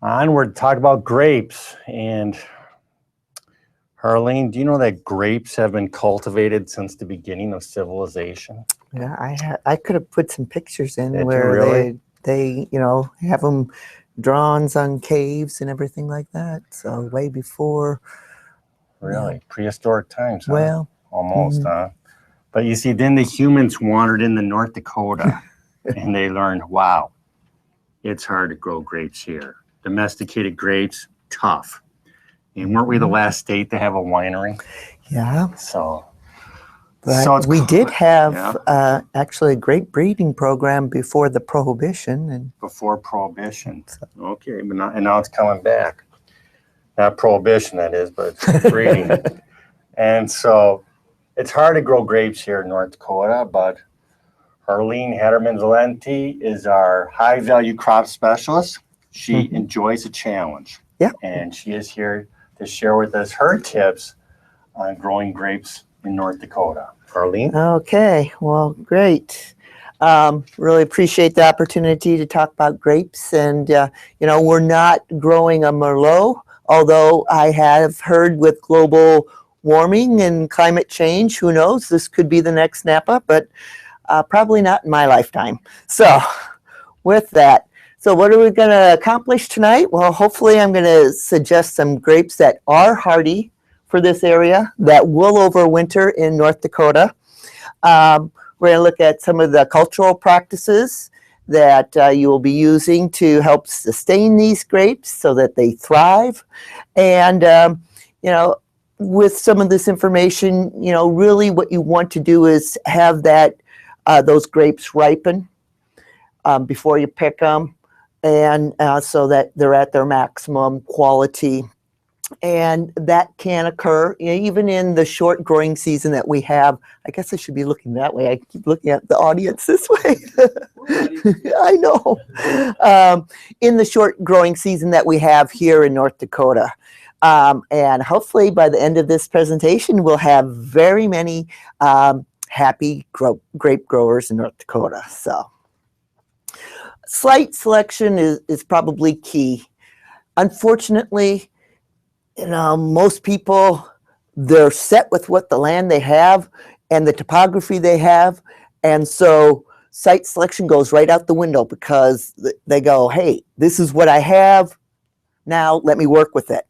Onward, talk about grapes. And Harlene, do you know that grapes have been cultivated since the beginning of civilization? Yeah, I could have put some pictures in Did you where really? they have them drawings on caves and everything like that. So way before. Really? Prehistoric times, huh? Well, Almost, huh? But you see, then the humans wandered into North Dakota and they learned, wow, it's hard to grow grapes here. Domesticated grapes, tough. And weren't we the last state to have a winery? yeah. So But we did have yeah, actually a grape breeding program before the Prohibition. And before Prohibition. Okay, but now it's coming back. Not Prohibition, that is, but it's breeding. And so it's hard to grow grapes here in North Dakota, but Harlene Hatterman-Valenti is our high-value crop specialist. She enjoys a challenge. Yeah. And she is here to share with us her tips on growing grapes in North Dakota. Harlene? Okay, well, great. Really appreciate the opportunity to talk about grapes. And, we're not growing a Merlot, although I have heard with global warming and climate change, who knows, this could be the next Napa, but probably not in my lifetime. So with that, so what are we going to accomplish tonight? Well, hopefully I'm going to suggest some grapes that are hardy for this area, that will overwinter in North Dakota. We're going to look at some of the cultural practices that you will be using to help sustain these grapes so that they thrive. And, with some of this information, really what you want to do is have those grapes ripen before you pick them, and so that they're at their maximum quality. And that can occur even in the short growing season that we have. I guess I should be looking that way. I keep looking at the audience this way. I know. In the short growing season that we have here in North Dakota. And hopefully by the end of this presentation, we'll have very many happy grape growers in North Dakota. So site selection is probably key. Unfortunately, most people, they're set with what the land they have and the topography they have. And so site selection goes right out the window because they go, hey, this is what I have. Now let me work with it.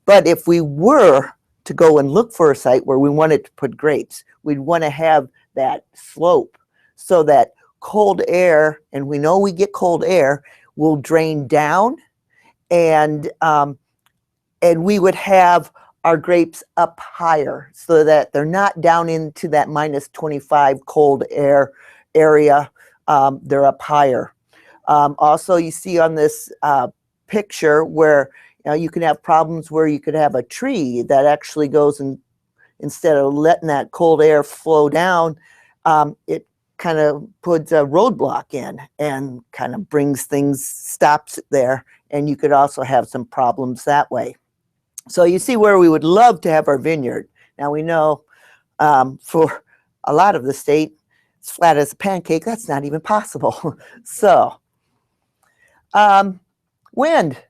But if we were to go and look for a site where we wanted to put grapes, we'd want to have that slope so that cold air, and we know we get cold air, will drain down, and we would have our grapes up higher so that they're not down into that minus 25 cold air area. They're up higher. Also, you see on this picture where you can have problems where you could have a tree that actually goes and instead of letting that cold air flow down, it kind of puts a roadblock in and kind of brings things, stops it there. And you could also have some problems that way. So you see where we would love to have our vineyard. Now we know for a lot of the state, it's flat as a pancake. That's not even possible. So wind.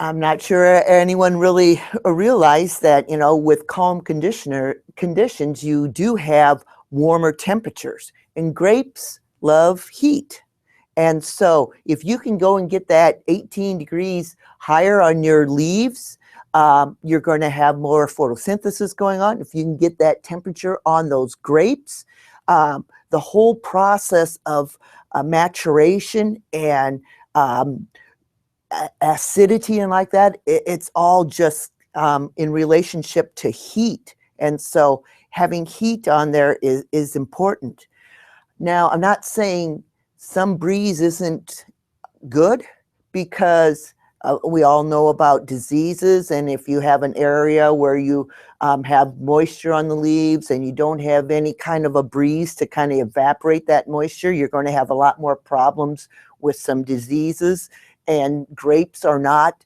I'm not sure anyone really realized that, with calm conditions, you do have warmer temperatures. And grapes love heat. And so if you can go and get that 18 degrees higher on your leaves, you're going to have more photosynthesis going on. If you can get that temperature on those grapes, the whole process of maturation and acidity and like that, it's all just in relationship to heat. And so having heat on there is important. Now, I'm not saying some breeze isn't good, because we all know about diseases, and if you have an area where you have moisture on the leaves and you don't have any kind of a breeze to kind of evaporate that moisture, you're going to have a lot more problems with some diseases. And grapes are not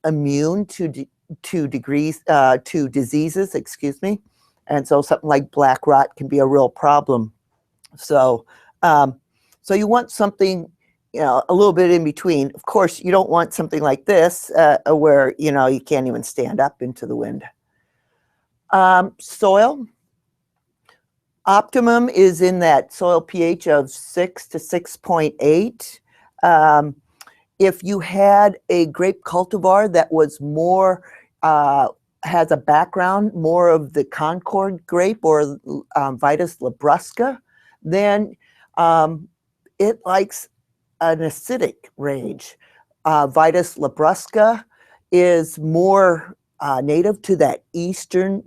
immune to diseases, excuse me. And so something like black rot can be a real problem. So so you want something you know, a little bit in between. Of course, you don't want something like this where, you know, you can't even stand up into the wind. Soil. Optimum is in that soil pH of 6 to 6.8. If you had a grape cultivar that was more, has a background more of the Concord grape or Vitis labrusca, then it likes an acidic range. Vitis labrusca is more native to that eastern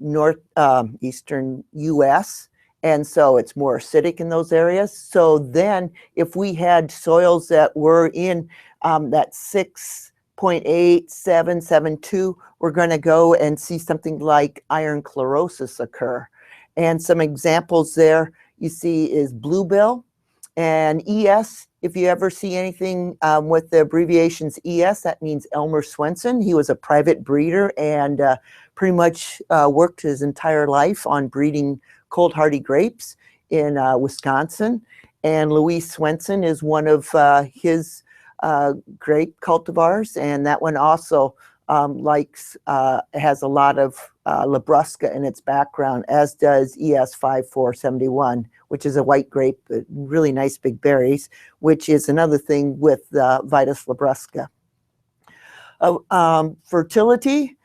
U.S., and so it's more acidic in those areas. So then if we had soils that were in that 6.8, 7, 7.2, we're going to go and see something like iron chlorosis occur. And some examples there you see is bluebill and ES. If you ever see anything with the abbreviations ES, that means Elmer Swenson. He was a private breeder and pretty much worked his entire life on breeding cold hardy grapes in Wisconsin. And Louise Swenson is one of his grape cultivars, and that one also has a lot of labrusca in its background, as does ES 5471, which is a white grape, really nice big berries, which is another thing with Vitis labrusca. Fertility,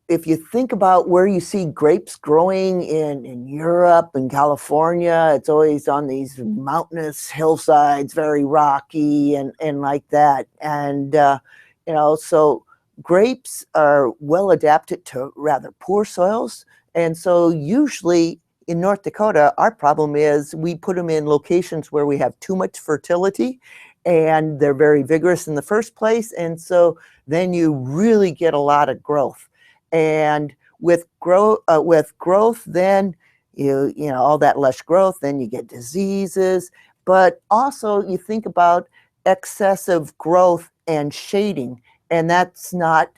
if you think about where you see grapes growing in Europe and California, it's always on these mountainous hillsides, very rocky and like that. And, you know, so grapes are well adapted to rather poor soils. And so usually in North Dakota, our problem is we put them in locations where we have too much fertility and they're very vigorous in the first place. And so then you really get a lot of growth. And with growth, then you know all that lush growth, then you get diseases. But also you think about excessive growth and shading, and that's not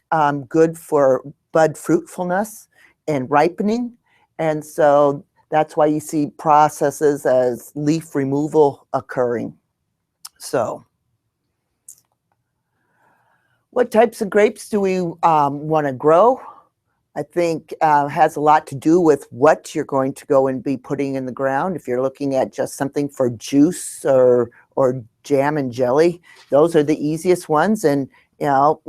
good for bud fruitfulness and ripening. And so that's why you see processes as leaf removal occurring. So what types of grapes do we want to grow? I think has a lot to do with what you're going to go and be putting in the ground. If you're looking at just something for juice or jam and jelly, those are the easiest ones. And you know,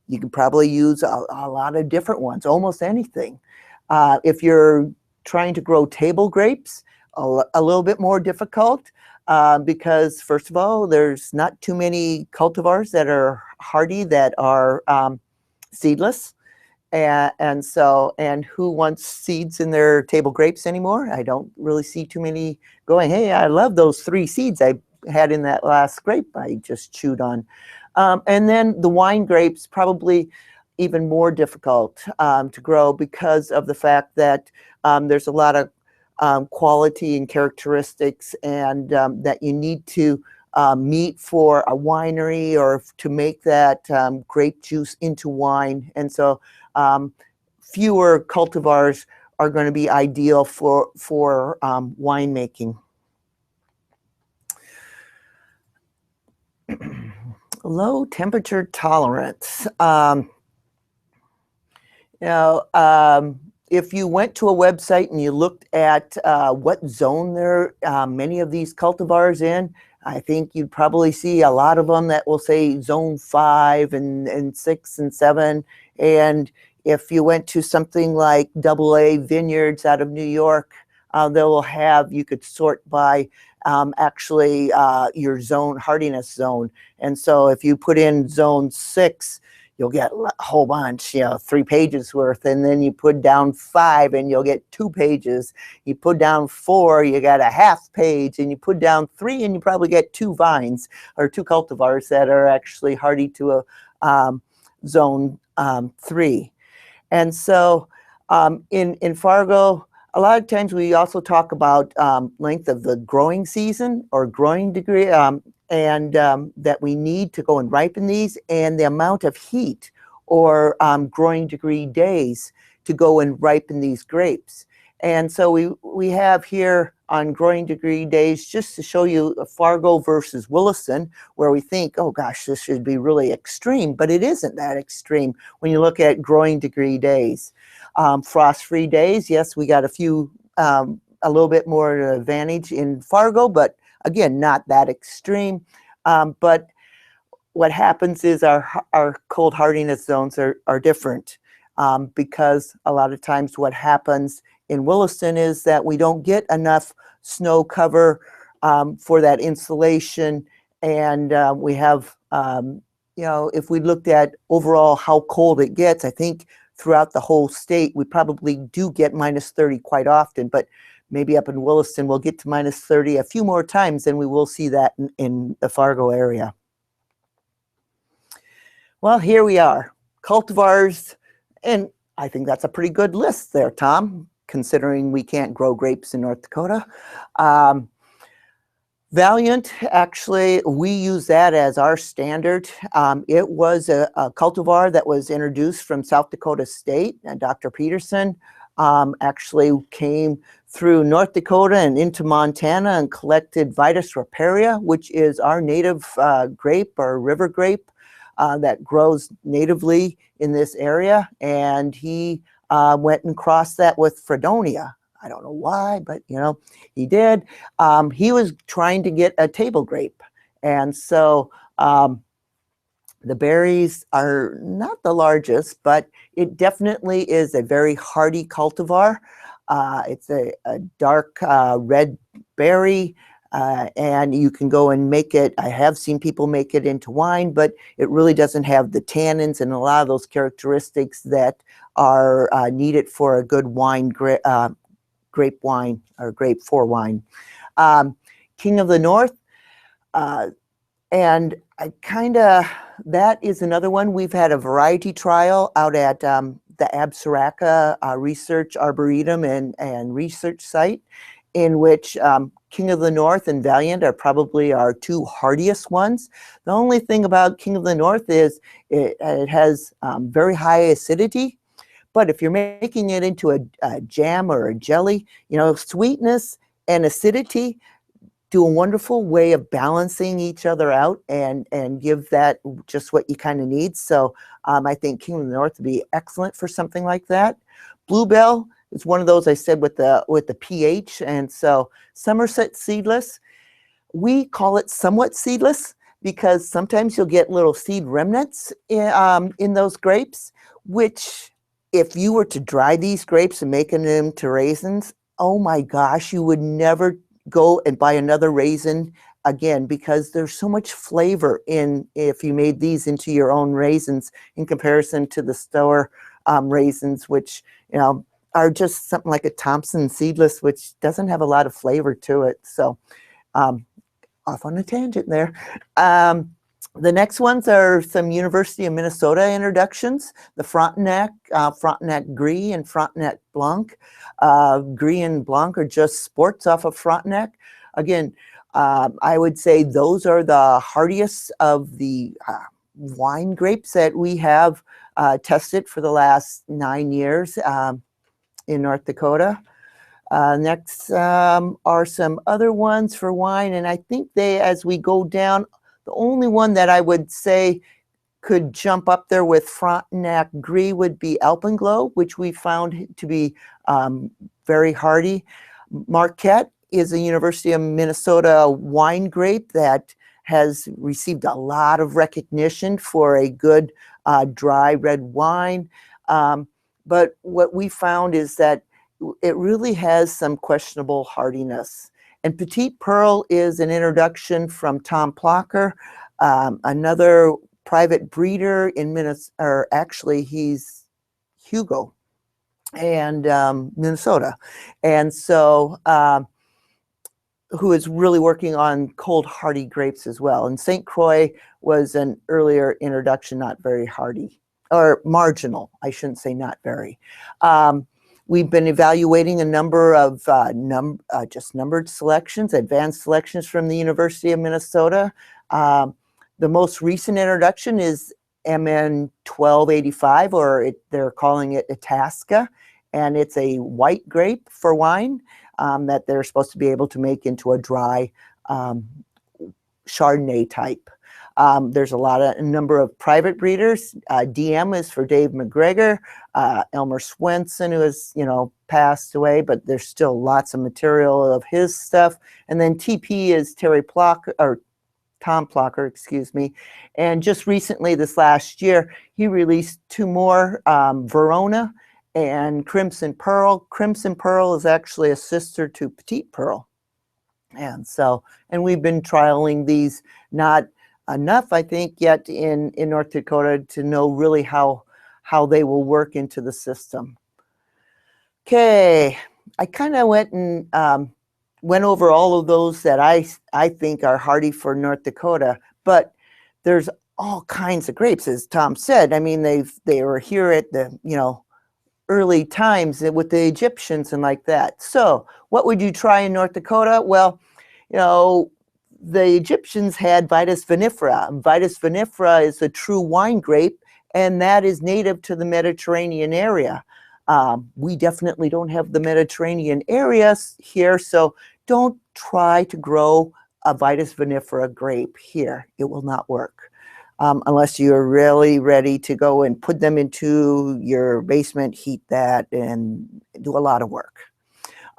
you can probably use a lot of different ones, almost anything. If you're trying to grow table grapes, a little bit more difficult because first of all, there's not too many cultivars that are hardy that are seedless. And who wants seeds in their table grapes anymore? I don't really see too many going, hey, I love those 3 seeds I had in that last grape I just chewed on. And then the wine grapes, probably even more difficult to grow because of the fact that there's a lot of quality and characteristics and that you need to meet for a winery or to make that grape juice into wine. And so fewer cultivars are going to be ideal for winemaking. Low temperature tolerance. If you went to a website and you looked at what zone there many of these cultivars in, I think you'd probably see a lot of them that will say zone 5 and 6 and 7. And if you went to something like AA Vineyards out of New York, they will have, you could sort by actually your zone, hardiness zone. And so if you put in zone 6, you'll get a whole bunch, 3 pages worth. And then you put down 5 and you'll get 2 pages. You put down 4, you got a half page. And you put down 3 and you probably get 2 vines or 2 cultivars that are actually hardy to a zone 3. And so in Fargo, a lot of times we also talk about length of the growing season or growing degree, and that we need to go and ripen these, and the amount of heat or growing degree days to go and ripen these grapes. And so we have here on growing degree days, just to show you Fargo versus Williston, where we think, oh gosh, this should be really extreme, but it isn't that extreme when you look at growing degree days. Frost-free days, yes, we got a little bit more advantage in Fargo, but again, not that extreme. But what happens is our cold hardiness zones are different, because a lot of times what happens in Williston is that we don't get enough snow cover for that insulation, and we have, you know, if we looked at overall how cold it gets, I think throughout the whole state we probably do get -30 quite often, but maybe up in Williston we'll get to -30 a few more times than we will see that in the Fargo area. Well, here we are, cultivars, and I think that's a pretty good list there, Tom, considering we can't grow grapes in North Dakota. Valiant, actually, we use that as our standard. It was a cultivar that was introduced from South Dakota State, and Dr. Peterson actually came through North Dakota and into Montana and collected Vitis riparia, which is our native grape or river grape that grows natively in this area. And he went and crossed that with Fredonia. I don't know why, but you know, he did. He was trying to get a table grape. And so the berries are not the largest, but it definitely is a very hardy cultivar. It's a dark red berry, and you can go and make it. I have seen people make it into wine, but it really doesn't have the tannins and a lot of those characteristics that are needed for a good wine, grape wine or grape for wine. King of the North, and I that is another one. We've had a variety trial out at the Absaraka Research Arboretum and Research Site, in which King of the North and Valiant are probably our two hardiest ones. The only thing about King of the North is it has very high acidity, but if you're making it into a jam or a jelly, you know, sweetness and acidity do a wonderful way of balancing each other out and give that just what you kind of need. So I think King of the North would be excellent for something like that. Bluebell is one of those I said with the pH, and so Somerset seedless, we call it somewhat seedless because sometimes you'll get little seed remnants in those grapes, which if you were to dry these grapes and making them to raisins, oh my gosh, you would never go and buy another raisin again, because there's so much flavor in if you made these into your own raisins in comparison to the store raisins, which, you know, are just something like a Thompson seedless, which doesn't have a lot of flavor to it. So off on a tangent there. The next ones are some University of Minnesota introductions, the Frontenac, Frontenac Gris and Frontenac Blanc. Gris and Blanc are just sports off of Frontenac. Again, I would say those are the hardiest of the wine grapes that we have tested for the last 9 years in North Dakota. Next are some other ones for wine, and I think they, as we go down, the only one that I would say could jump up there with Frontenac Gris would be Alpenglow, which we found to be very hardy. Marquette is a University of Minnesota wine grape that has received a lot of recognition for a good dry red wine. But what we found is that it really has some questionable hardiness. And Petite Pearl is an introduction from Tom Plocker, another private breeder in Minnesota, or actually he's Hugo and Minnesota. And so who is really working on cold hardy grapes as well. And St. Croix was an earlier introduction, not very hardy, or marginal, I shouldn't say not very. We've been evaluating a number of just numbered selections, advanced selections from the University of Minnesota. The most recent introduction is MN 1285, or they're calling it Itasca. and it's a white grape for wine that they're supposed to be able to make into a dry Chardonnay type. There's a number of private breeders. DM is for Dave McGregor, Elmer Swenson, who has, passed away, but there's still lots of material of his stuff. And then TP is Tom Plocker, excuse me. And just recently, this last year, he released 2 more, Verona and Crimson Pearl. Crimson Pearl is actually a sister to Petite Pearl. And we've been trialing these, not enough, I think, yet in North Dakota to know really how they will work into the system. Okay, I kind of went over all of those that I think are hardy for North Dakota, but there's all kinds of grapes, as Tom said. I mean, they were here at the early times with the Egyptians and like that. So what would you try in North Dakota? Well, the Egyptians had Vitis vinifera. Vitis vinifera is a true wine grape, and that is native to the Mediterranean area. We definitely don't have the Mediterranean areas here, so don't try to grow a Vitis vinifera grape here. It will not work unless you're really ready to go and put them into your basement, heat that, and do a lot of work.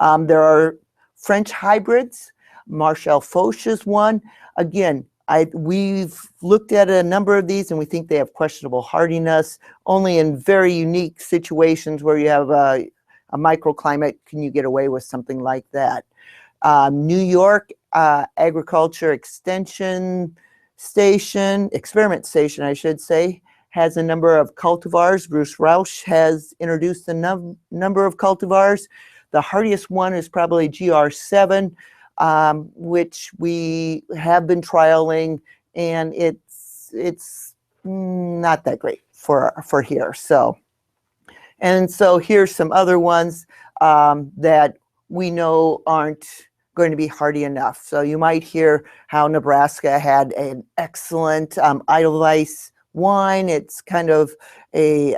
There are French hybrids. Marshall Foch is one. Again, we've looked at a number of these, and we think they have questionable hardiness. Only in very unique situations where you have a microclimate can you get away with something like that. New York Agriculture Experiment Station, I should say, has a number of cultivars. Bruce Rausch has introduced a number of cultivars. The hardiest one is probably GR7, which we have been trialing, and it's not that great for here. So here's some other ones that we know aren't going to be hardy enough. So you might hear how Nebraska had an excellent Edelweiss wine. It's kind of a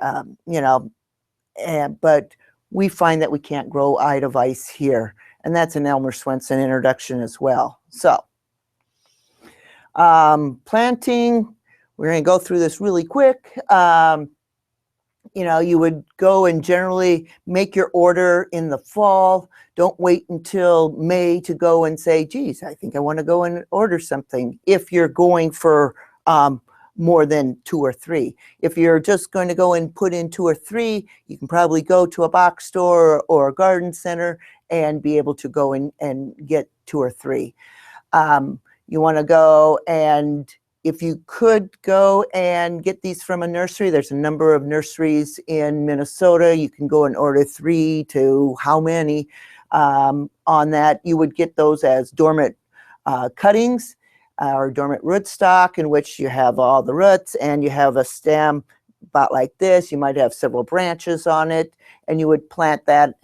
but we find that we can't grow Edelweiss here. And that's an Elmer Swenson introduction as well. So planting, we're going to go through this really quick. You would go and generally make your order in the fall. Don't wait until May to go and say, geez, I think I want to go and order something. If you're going for more than 2 or 3. If you're just going to go and put in 2 or 3, you can probably go to a box store or a garden center and be able to go and get 2 or 3. You want to go, and if you could go and get these from a nursery, there's a number of nurseries in Minnesota. You can go and order 3 to how many on that. You would get those as dormant cuttings or dormant rootstock, in which you have all the roots and you have a stem about like this. You might have several branches on it, and you would plant that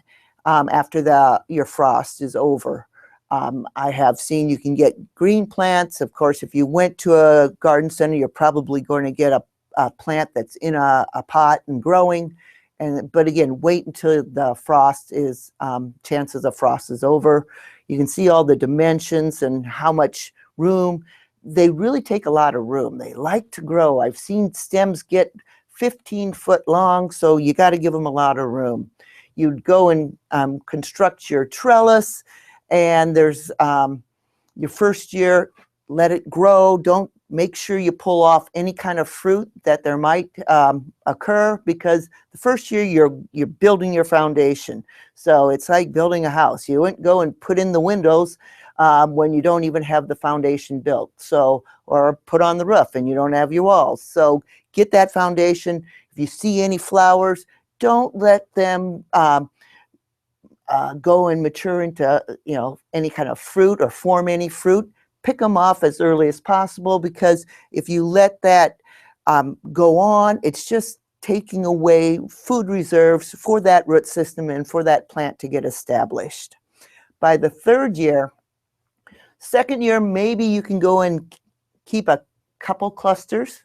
after your frost is over. I have seen you can get green plants. Of course, if you went to a garden center, you're probably going to get a plant that's in a pot and growing. But again, wait until the frost is, chances of frost is over. You can see all the dimensions and how much room. They really take a lot of room. They like to grow. I've seen stems get 15 foot long, so you got to give them a lot of room. You'd go and construct your trellis, and there's your first year, let it grow. Don't make sure you pull off any kind of fruit that there might occur, because the first year you're building your foundation. So it's like building a house. You wouldn't go and put in the windows when you don't even have the foundation built. So, or put on the roof and you don't have your walls. So get that foundation. If you see any flowers, don't let them go and mature into any kind of fruit or form any fruit. Pick them off as early as possible, because if you let that go on, it's just taking away food reserves for that root system and for that plant to get established. By the third year, second year, maybe you can go and keep a couple clusters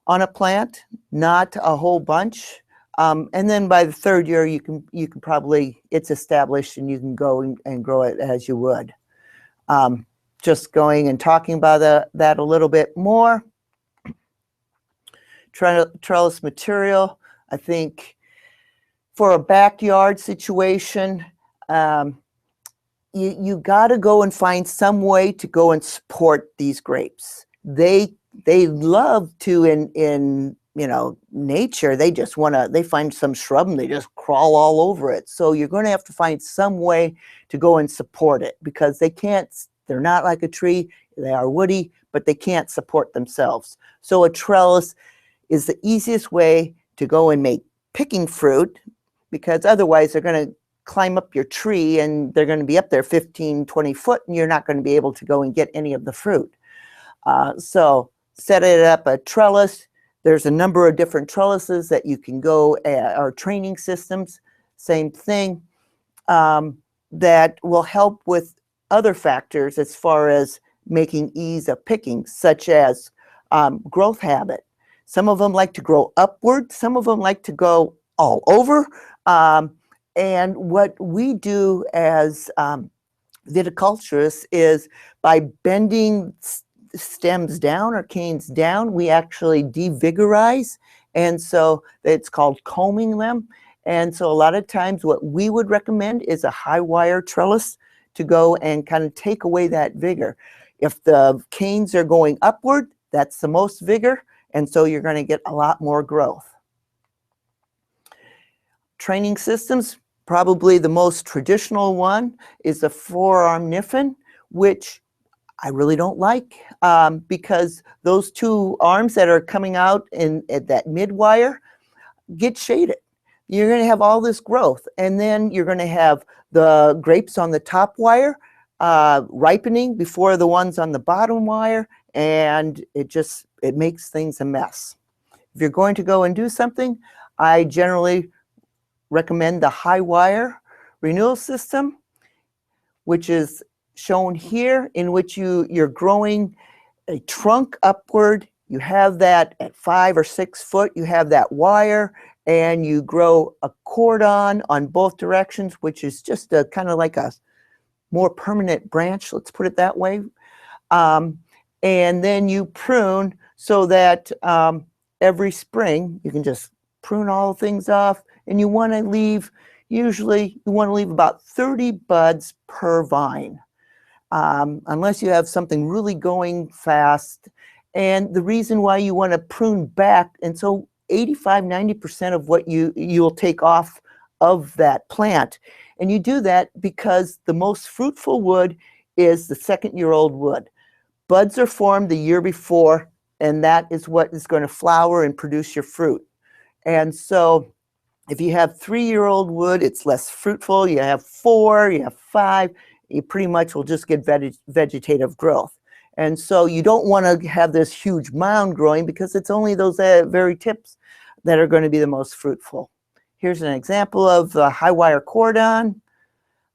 on a plant, not a whole bunch. And then by the third year, you can probably, it's established and you can go and grow it as you would. Just going and talking about that a little bit more. Trellis material, I think for a backyard situation, you got to go and find some way to go and support these grapes. They love to in nature, they just want to, they find some shrub and they just crawl all over it. So you're going to have to find some way to go and support it, because they're not like a tree. They are woody, but they can't support themselves. So a trellis is the easiest way to go and make picking fruit, because otherwise they're going to climb up your tree and they're going to be up there 15, 20 foot, and you're not going to be able to go and get any of the fruit. So set it up a trellis. There's a number of different trellises that you can go or training systems, same thing, that will help with other factors as far as making ease of picking, such as growth habit. Some of them like to grow upward, some of them like to go all over. And what we do as viticulturists is by bending stems down or canes down, we actually devigorize. And so it's called combing them. And so a lot of times what we would recommend is a high wire trellis to go and kind of take away that vigor. If the canes are going upward, that's the most vigor. And so you're going to get a lot more growth. Training systems, probably the most traditional one is the forearm niffin, which I really don't like, because those two arms that are coming out at that mid wire get shaded. You're going to have all this growth, and then you're going to have the grapes on the top wire ripening before the ones on the bottom wire, and it makes things a mess. If you're going to go and do something, I generally recommend the high wire renewal system, which is shown here, in which you're growing a trunk upward. You have that at 5 or 6 foot, you have that wire, and you grow a cordon on both directions, which is just a kind of like a more permanent branch, let's put it that way. And then you prune so that every spring you can just prune all things off, and you want to leave, usually you want to leave about 30 buds per vine, unless you have something really going fast. And the reason why you want to prune back, and so 85–90% of what you'll take off of that plant, and you do that because the most fruitful wood is the second-year-old wood. Buds are formed the year before, and that is what is going to flower and produce your fruit. And so if you have 3-year-old wood, it's less fruitful. You have 4, you have 5, you pretty much will just get vegetative growth. And so you don't want to have this huge mound growing, because it's only those very tips that are going to be the most fruitful. Here's an example of the high wire cordon.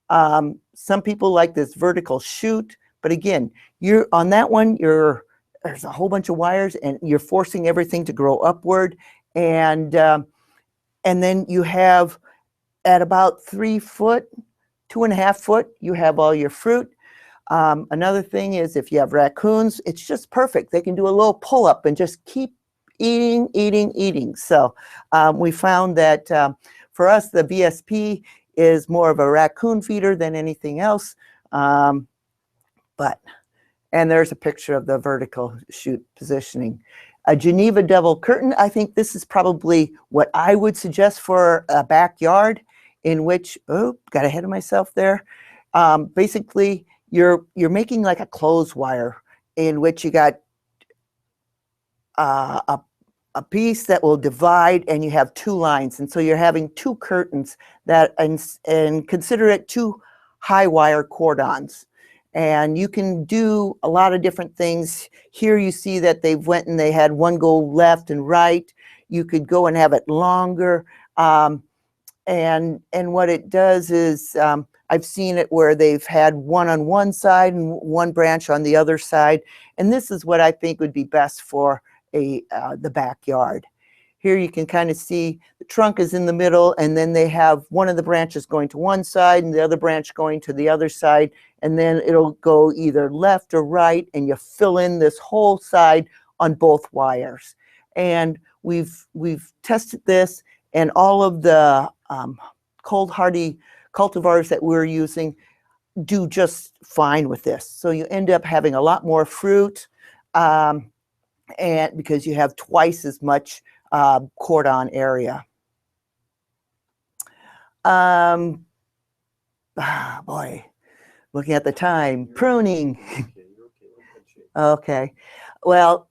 Some people like this vertical shoot, but again, you're on that one, there's a whole bunch of wires and you're forcing everything to grow upward. And then you have at about 3 foot, 2.5 foot, you have all your fruit. Another thing is, if you have raccoons, it's just perfect. They can do a little pull-up and just keep eating, eating, eating. So we found that for us, the VSP is more of a raccoon feeder than anything else. And there's a picture of the vertical shoot positioning. A Geneva double curtain, I think this is probably what I would suggest for a backyard, in which, got ahead of myself there. Basically, you're making like a clothes wire, in which you got a piece that will divide, and you have 2 lines, and so you're having 2 curtains that, and consider it 2 high wire cordons. And you can do a lot of different things. Here you see that they went and they had one go left and right. You could go and have it longer. And what it does is, I've seen it where they've had one on one side and one branch on the other side. And this is what I think would be best for the backyard. here you can kind of see the trunk is in the middle, and then they have one of the branches going to one side and the other branch going to the other side, and then it'll go either left or right, and you fill in this whole side on both wires. And we've tested this, and all of the cold hardy cultivars that we're using do just fine with this. So you end up having a lot more fruit, and because you have twice as much cordon area. Boy, looking at the time, pruning. Okay, well,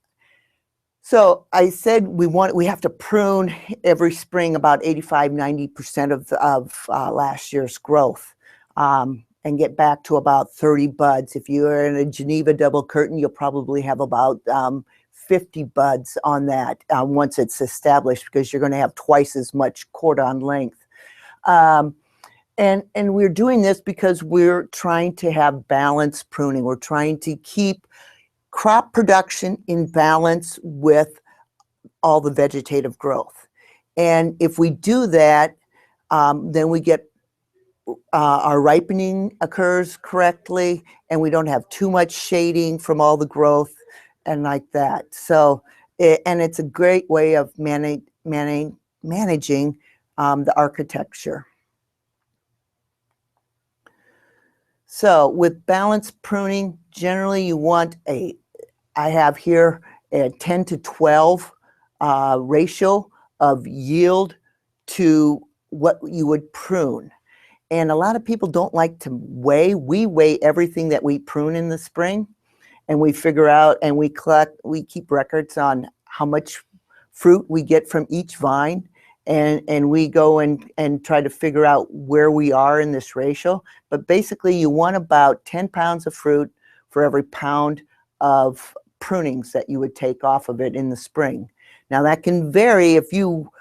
so I said we have to prune every spring about 85–90% of last year's growth, and get back to about 30 buds. If you're in a Geneva double curtain, you'll probably have about 50 buds on that once it's established, because you're going to have twice as much cordon length. And we're doing this because we're trying to have balanced pruning. We're trying to keep crop production in balance with all the vegetative growth. And if we do that, then we get our ripening occurs correctly, and we don't have too much shading from all the growth and like that. So, and it's a great way of managing the architecture. So with balanced pruning, generally you want I have here a 10–12 ratio of yield to what you would prune. And a lot of people don't like to weigh. We weigh everything that we prune in the spring, and we figure out, and we keep records on how much fruit we get from each vine. And we go and try to figure out where we are in this ratio. But basically, you want about 10 pounds of fruit for every pound of prunings that you would take off of it in the spring. Now, that can vary. If you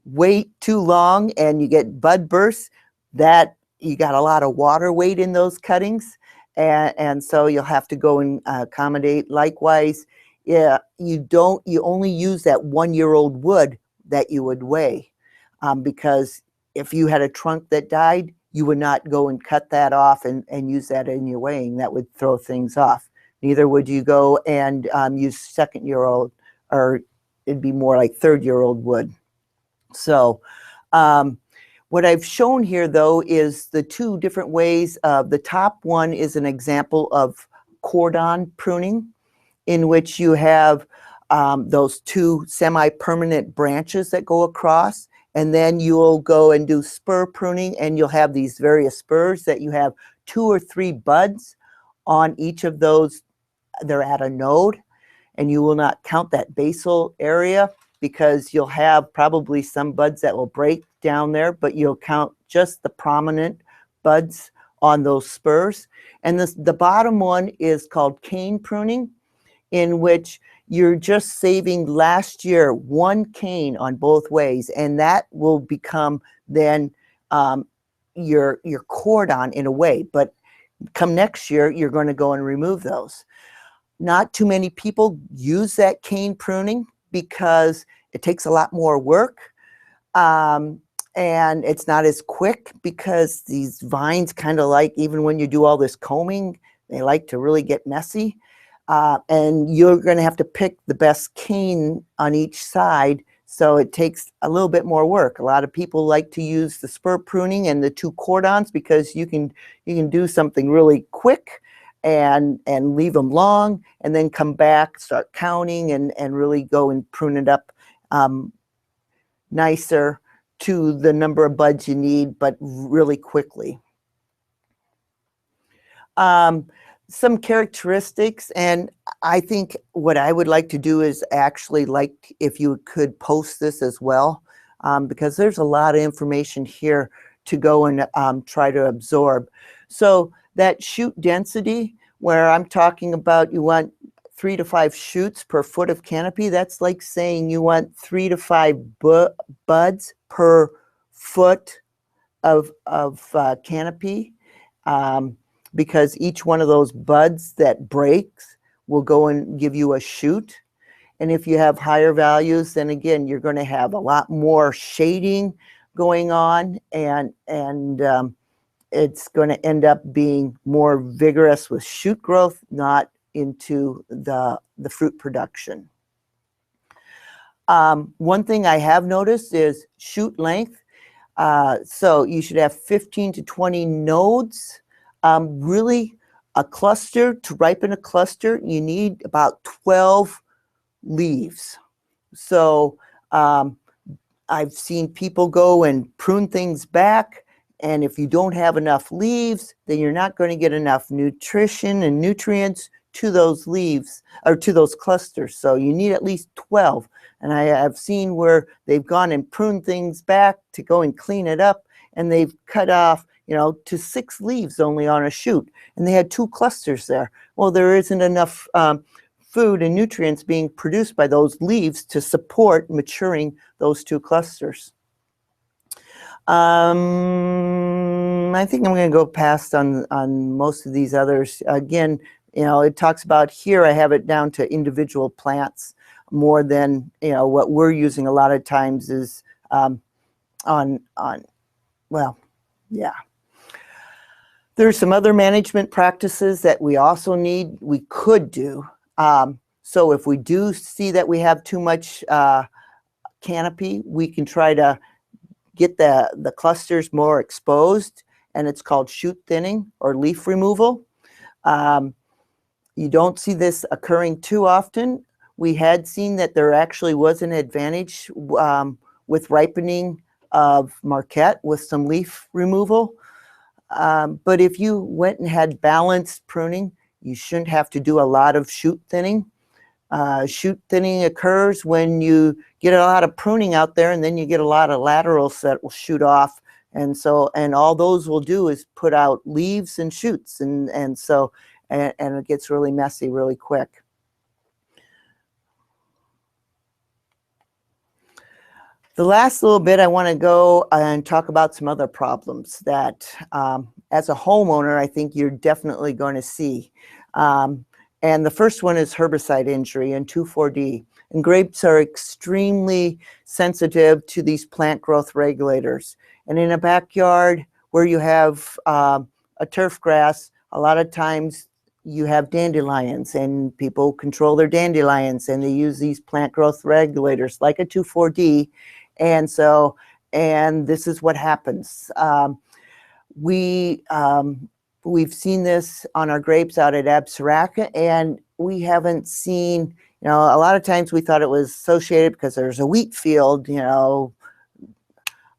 wait too long and you get bud bursts, that you got a lot of water weight in those cuttings. And so you'll have to go and accommodate. Likewise, yeah, you only use that 1-year-old wood that you would weigh, because if you had a trunk that died, you would not go and cut that off and use that in your weighing. That would throw things off. Neither would you go and use 2nd-year-old, or it'd be more like 3rd-year-old wood. So what I've shown here, though, is the 2 different ways. The top one is an example of cordon pruning, in which you have those 2 semi-permanent branches that go across, and then you'll go and do spur pruning, and you'll have these various spurs that you have 2 or 3 buds on each of those. They're at a node, and you will not count that basal area, because you'll have probably some buds that will break down there, but you'll count just the prominent buds on those spurs. And the bottom one is called cane pruning, in which you're just saving last year 1 cane on both ways, and that will become then your cordon in a way. But come next year, you're going to go and remove those. Not too many people use that cane pruning because it takes a lot more work, and it's not as quick, because these vines kind of like, even when you do all this combing, they like to really get messy. And you're going to have to pick the best cane on each side, so it takes a little bit more work. A lot of people like to use the spur pruning and the 2 cordons, because you can do something really quick and leave them long, and then come back, start counting, and really go and prune it up nicer to the number of buds you need, but really quickly. Some characteristics, and I think what I would like to do is actually like if you could post this as well, because there's a lot of information here to go and try to absorb. So that shoot density, where I'm talking about you want 3 to 5 shoots per foot of canopy, that's like saying you want 3 to 5 buds per foot of canopy. Because each one of those buds that breaks will go and give you a shoot. And if you have higher values, then again, you're going to have a lot more shading going on, and it's going to end up being more vigorous with shoot growth, not into the fruit production. One thing I have noticed is shoot length. So you should have 15 to 20 nodes. Really, a cluster, to ripen a cluster, you need about 12 leaves. So I've seen people go and prune things back, and if you don't have enough leaves, then you're not going to get enough nutrition and nutrients to those leaves, or to those clusters. So you need at least 12. And I have seen where they've gone and pruned things back to go and clean it up, and they've cut off, to 6 leaves only on a shoot, and they had 2 clusters there. Well, there isn't enough food and nutrients being produced by those leaves to support maturing those 2 clusters. I think I'm going to go past on most of these others. Again, it talks about here, I have it down to individual plants more than, what we're using a lot of times is well, yeah. There's some other management practices that we could do. So if we do see that we have too much canopy, we can try to get the clusters more exposed, and it's called shoot thinning or leaf removal. You don't see this occurring too often. We had seen that there actually was an advantage with ripening of Marquette with some leaf removal. But if you went and had balanced pruning, you shouldn't have to do a lot of shoot thinning. Shoot thinning occurs when you get a lot of pruning out there, and then you get a lot of laterals that will shoot off. And all those will do is put out leaves and shoots, and it gets really messy really quick. The last little bit, I want to go and talk about some other problems that, as a homeowner, I think you're definitely going to see. And the first one is herbicide injury and 2,4-D. And grapes are extremely sensitive to these plant growth regulators. And in a backyard where you have a turf grass, a lot of times you have dandelions, and people control their dandelions, and they use these plant growth regulators like a 2,4-D. And this is what happens. We've seen this on our grapes out at Absaraka, and we haven't seen, a lot of times we thought it was associated because there's a wheat field, to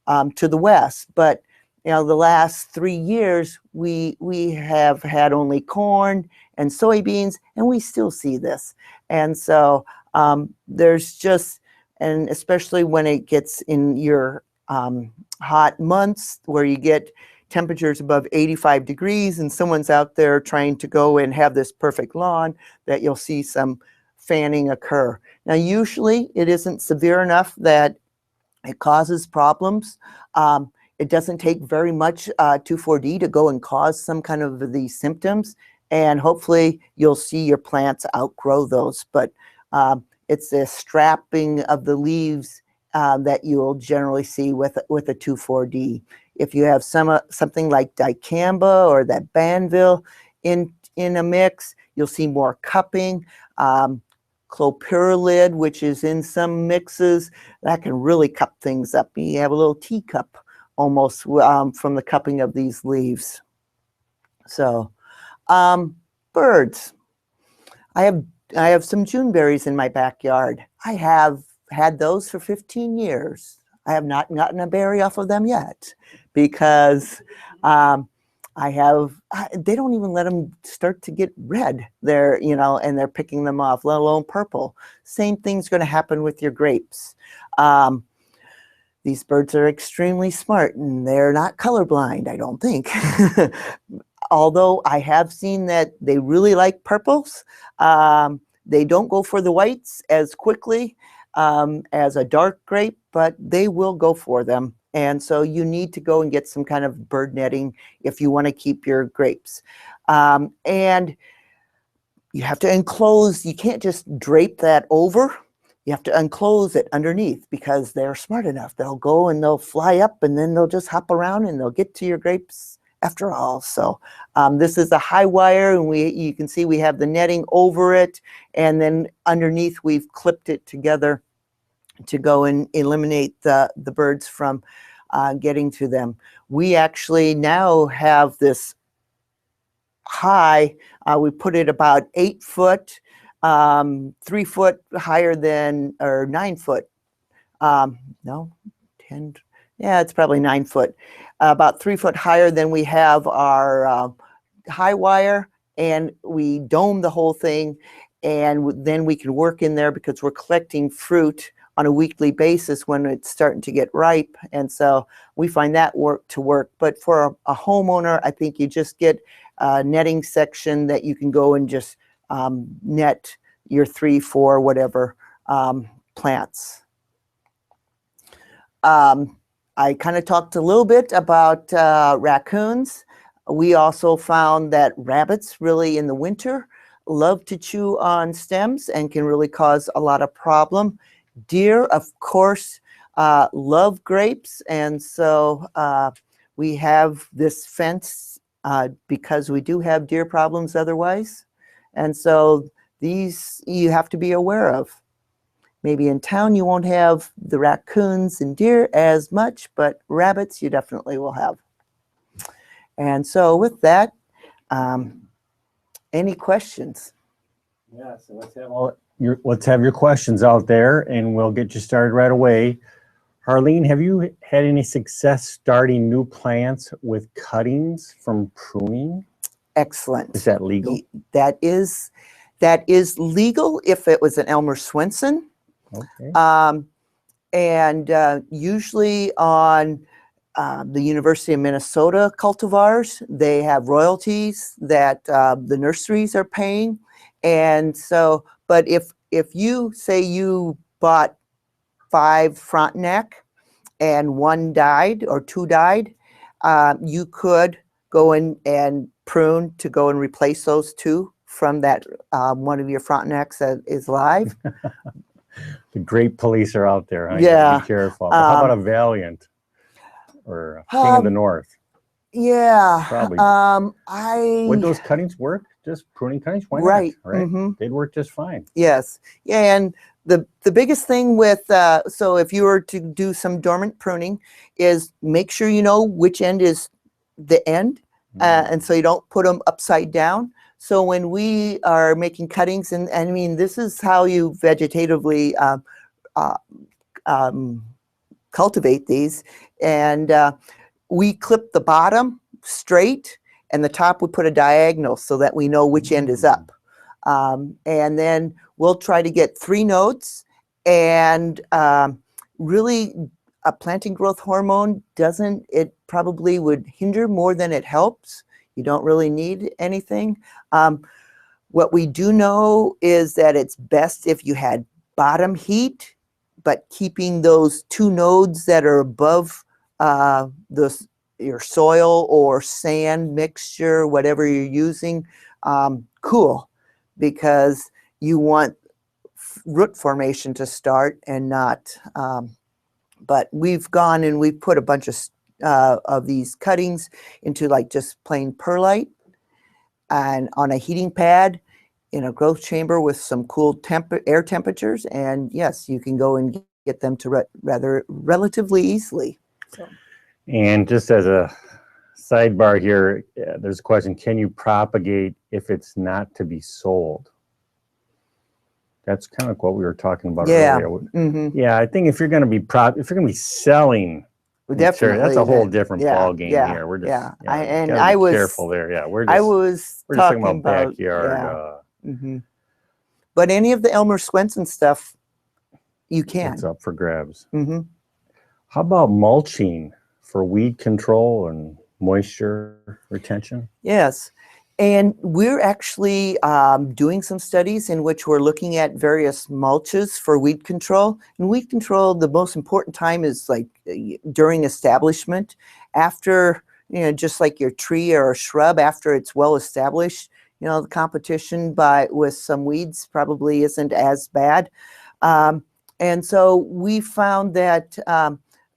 the west. But, the last 3 years, we have had only corn and soybeans, and we still see this. And so there's just, and especially when it gets in your hot months where you get temperatures above 85 degrees and someone's out there trying to go and have this perfect lawn, that you'll see some fanning occur. Now, usually it isn't severe enough that it causes problems. It doesn't take very much 2,4-D to go and cause some kind of these symptoms, and hopefully you'll see your plants outgrow those. But it's the strapping of the leaves that you'll generally see with a 2,4-D. If you have something like dicamba or that Banville in a mix, you'll see more cupping. Clopyralid, which is in some mixes, that can really cup things up. You have a little teacup almost from the cupping of these leaves. So, birds. I have some Juneberries in my backyard. I have had those for 15 years. I have not gotten a berry off of them yet because they don't even let them start to get red there, and they're picking them off, let alone purple. Same thing's going to happen with your grapes. These birds are extremely smart, and they're not colorblind, I don't think. Although I have seen that they really like purples. They don't go for the whites as quickly as a dark grape, but they will go for them. And so you need to go and get some kind of bird netting if you want to keep your grapes. And you have to enclose, you can't just drape that over. you have to unclose it underneath because they're smart enough. They'll go and they'll fly up and then they'll just hop around and they'll get to your grapes after all. So this is a high wire, and you can see we have the netting over it, and then underneath we've clipped it together to go and eliminate the birds from getting to them. We actually now have this high, we put it about 8 foot, 3 foot higher than, or 9 foot, no, 10, yeah, it's probably 9 foot, about 3 foot higher than we have our high wire, and we dome the whole thing, and then we can work in there because we're collecting fruit on a weekly basis when it's starting to get ripe, and so we find that work. But for a homeowner, I think you just get a netting section that you can go and just net your 3, 4, whatever plants. I kind of talked a little bit about raccoons. We also found that rabbits really in the winter love to chew on stems and can really cause a lot of problem. Deer, of course, love grapes, and so we have this fence because we do have deer problems otherwise, and so these you have to be aware of. Maybe in town you won't have the raccoons and deer as much, but rabbits you definitely will have. And so with that, any questions? Yeah, so let's have your questions out there, and we'll get you started right away. Harlene, have you had any success starting new plants with cuttings from pruning? Excellent. Is that legal? That is legal if it was an Elmer Swenson. Okay. And usually on the University of Minnesota cultivars, they have royalties that the nurseries are paying. And so, but if you say you bought 5 Frontenac and 1 died or 2 died, you could go in and prune to go and replace those 2 from that one of your Frontenacs that is live. The grape police are out there. Huh? Yeah. Be careful. But how about a Valiant or a King of the North? Yeah. Probably. Would those cuttings work? Just pruning cuttings? Why right. not? Right. Mm-hmm. They'd work just fine. Yes. Yeah. And the biggest thing with so if you were to do some dormant pruning is make sure you know which end is the end, and so you don't put them upside down. So when we are making cuttings, and I mean this is how you vegetatively cultivate these, and we clip the bottom straight and the top we put a diagonal so that we know which end is up. And then we'll try to get 3 nodes, and really a planting growth hormone it probably would hinder more than it helps. You don't really need anything. What we do know is that it's best if you had bottom heat, but keeping those 2 nodes that are above your soil or sand mixture, whatever you're using, cool, because you want root formation to start and not. But we've gone and we've put a bunch of these cuttings into like just plain perlite and on a heating pad in a growth chamber with some cool air temperatures, and yes, you can go and get them to relatively easily. So. And just as a sidebar here, there's a question: can you propagate if it's not to be sold? That's kind of what we were talking about earlier. Mm-hmm. Yeah, I think if you're going to be selling, definitely that's a whole different ball game here. We're just I was careful there. Yeah, we're just talking about backyard. Mm-hmm. But any of the Elmer Swenson stuff, you can. It's up for grabs. Mm-hmm. How about mulching for weed control and moisture retention? Yes. And we're actually doing some studies in which we're looking at various mulches for weed control. And weed control, the most important time is like during establishment. After, just like your tree or a shrub, after it's well established, the competition with some weeds probably isn't as bad. And so we found that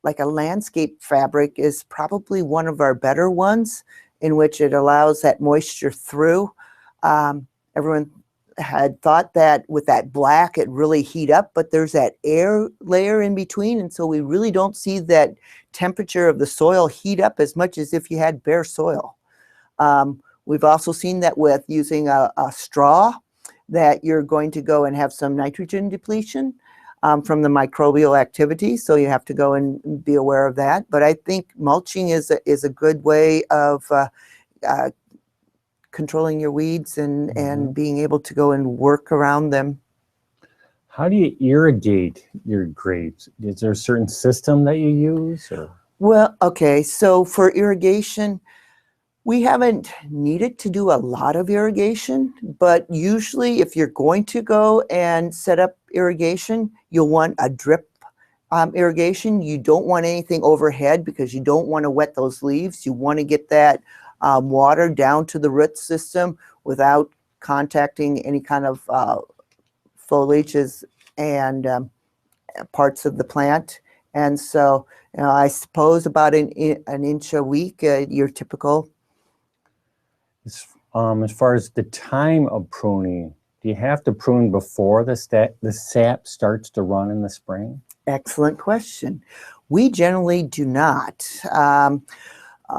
like a landscape fabric is probably one of our better ones, in which it allows that moisture through. Everyone had thought that with that black it really heat up, but there's that air layer in between, and so we really don't see that temperature of the soil heat up as much as if you had bare soil. We've also seen that with using a straw, that you're going to go and have some nitrogen depletion from the microbial activity, so you have to go and be aware of that. But I think mulching is a good way of controlling your weeds and being able to go and work around them. How do you irrigate your grapes? Is there a certain system that you use? Or? Well, okay, so for irrigation, we haven't needed to do a lot of irrigation, but usually if you're going to go and set up irrigation, you'll want a drip irrigation. You don't want anything overhead because you don't want to wet those leaves. You want to get that water down to the root system without contacting any kind of foliages and parts of the plant. And so I suppose about an inch a week, your typical. As far as the time of pruning, do you have to prune before the sap starts to run in the spring? Excellent question. We generally do not.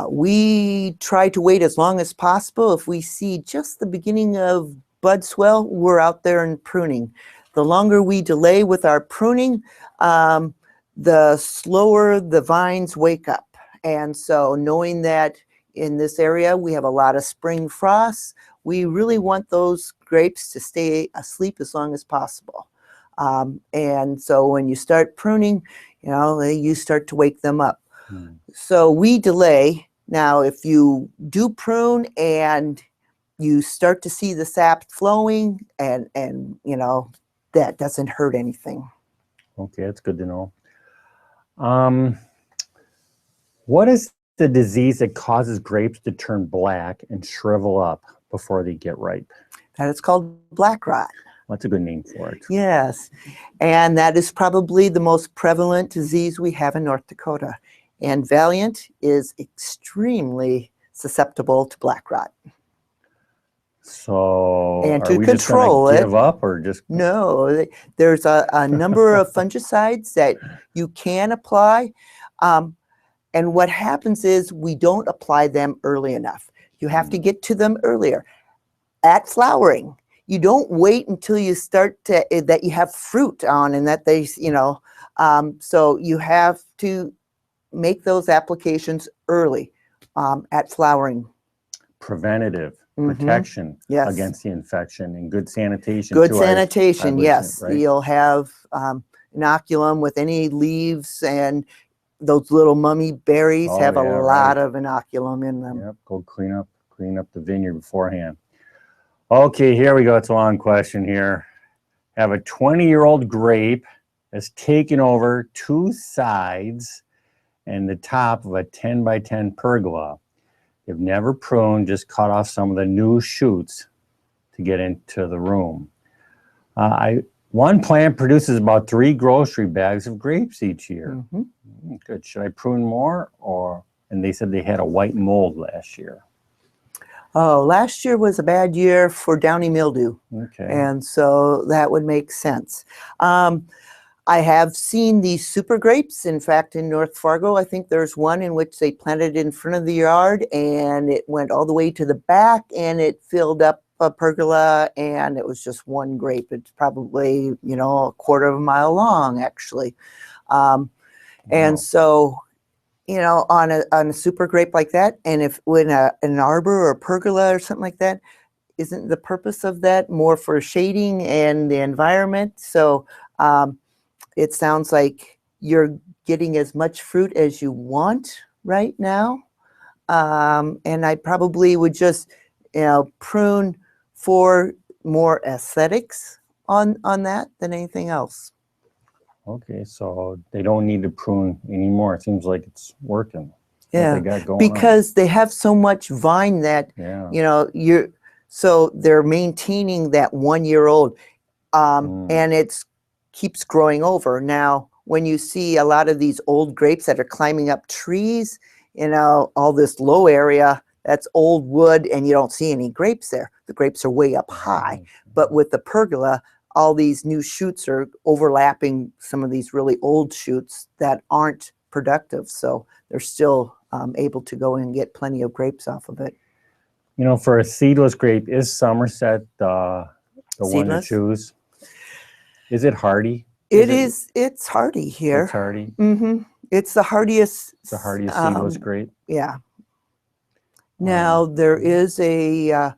We try to wait as long as possible. If we see just the beginning of bud swell, we're out there and pruning. The longer we delay with our pruning, the slower the vines wake up. And so knowing that in this area we have a lot of spring frosts, we really want those grapes to stay asleep as long as possible. And so when you start pruning, you start to wake them up. So we delay. Now, if you do prune and you start to see the sap flowing, and that doesn't hurt anything. Okay, that's good to know. What is the disease that causes grapes to turn black and shrivel up before they get ripe? That is called black rot. That's a good name for it. Yes, and that is probably the most prevalent disease we have in North Dakota. And Valiant is extremely susceptible to black rot. So and are to we control just it, give up or just? No, there's a number of fungicides that you can apply. And what happens is we don't apply them early enough. You have to get to them earlier. At flowering, you don't wait until you start to, that you have fruit on and that they, so you have to make those applications early at flowering. Preventative protection Yes. against the infection and good sanitation. Good too, sanitation, yes. right? You'll have inoculum with any leaves, and those little mummy berries have a lot of inoculum in them. Yep, go clean up the vineyard beforehand. Okay, here we go. It's a long question here. Have a 20-year-old grape that's taken over 2 sides and the top of a 10 by 10 pergola. They've never pruned, just cut off some of the new shoots to get into the room. One plant produces about 3 grocery bags of grapes each year. Good. Should I prune more? And they said they had a white mold last year. Oh, last year was a bad year for downy mildew. Okay. And so that would make sense. I have seen these super grapes. In fact, in North Fargo, I think there's one in which they planted in front of the yard and it went all the way to the back and it filled up a pergola and it was just one grape. It's probably, a quarter of a mile long, actually. And so, on a super grape like that, and if when an arbor or a pergola or something like that, isn't the purpose of that more for shading and the environment? So it sounds like you're getting as much fruit as you want right now. And I probably would just, prune for more aesthetics on that than anything else. Okay, so they don't need to prune anymore. It seems like it's working. Yeah, they got going because they have so much vine that, so they're maintaining that 1-year-old. And it's keeps growing over. Now, when you see a lot of these old grapes that are climbing up trees, you know, all this low area, that's old wood, and you don't see any grapes there. The grapes are way up high. But with the pergola, all these new shoots are overlapping some of these really old shoots that aren't productive. So they're still able to go and get plenty of grapes off of it. You know, for a seedless grape, is Somerset the one to Seedless? choose? Is it hardy? It's hardy here. It's hardy. Mm-hmm. It's the hardiest. It's the hardiest seedless grape. Yeah. Now there is a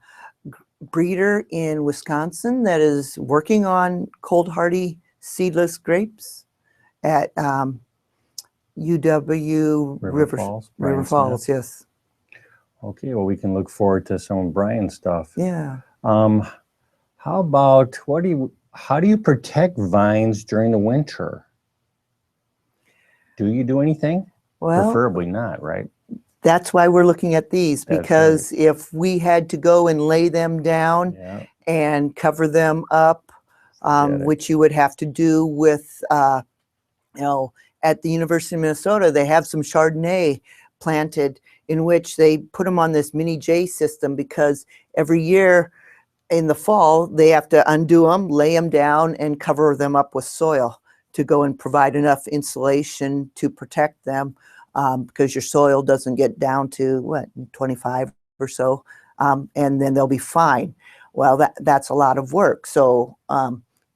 breeder in Wisconsin that is working on cold hardy seedless grapes at UW River Falls. River Brian Falls, Smith. yes. Okay, well, we can look forward to some of Brian's stuff. Yeah. How about how do you protect vines during the winter? Do you do anything? Well, preferably not, right? That's why we're looking at these, That's because if we had to go and lay them down Yeah. and cover them up, Forget it. which you would have to do with, you know, at the University of Minnesota, they have some Chardonnay planted in which they put them on this mini J system, because every year in the fall, they have to undo them, lay them down, and cover them up with soil to go and provide enough insulation to protect them, because your soil doesn't get down to, what, 25 or so, and then they'll be fine. Well, that's a lot of work. So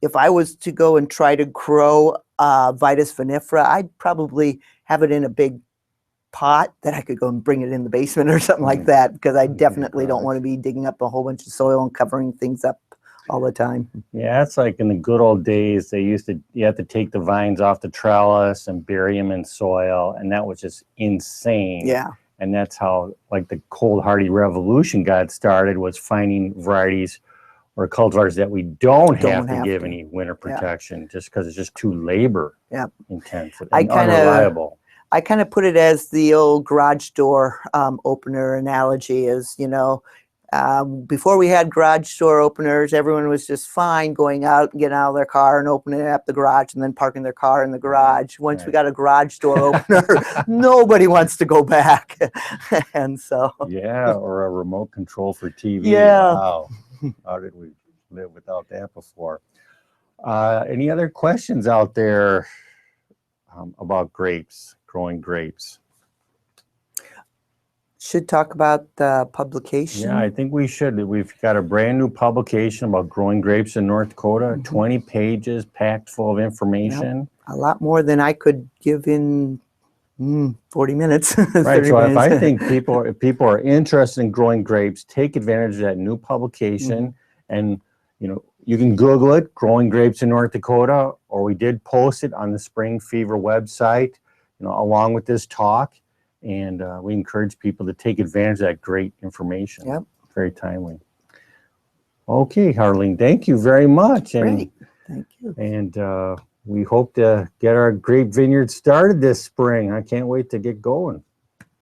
if I was to go and try to grow Vitis vinifera, I'd probably have it in a big pot that I could go and bring it in the basement or something like that, because I definitely don't want to be digging up a whole bunch of soil and covering things up all the time. Yeah, it's like in the good old days, you had to take the vines off the trellis and bury them in soil, and that was just insane. Yeah. And that's how, like, the cold hardy revolution got started, was finding varieties or cultivars that we don't have to give any winter protection, just because it's just too labor intensive and unreliable. I kind of put it as the old garage door opener analogy, is, you know, before we had garage door openers, everyone was just fine going out and getting out of their car and opening up the garage and then parking their car in the garage. Once we got a garage door opener, nobody wants to go back. And so. Yeah, or a remote control for TV. Yeah. Wow. How did we live without that before? Any other questions out there about grapes, growing grapes? Should talk about the publication. Yeah, I think we should. We've got a brand new publication about growing grapes in North Dakota, 20 pages packed full of information. Yep. A lot more than I could give in 40 minutes. Right, so minutes. if I think if people are interested in growing grapes, take advantage of that new publication. And, you know, you can Google it, Growing Grapes in North Dakota, or we did post it on the Spring Fever website, you know, along with this talk. And we encourage people to take advantage of that great information. Yep. Very timely. Okay, Harlene, thank you very much. Great, thank you. And we hope to get our grape vineyard started this spring. I can't wait to get going.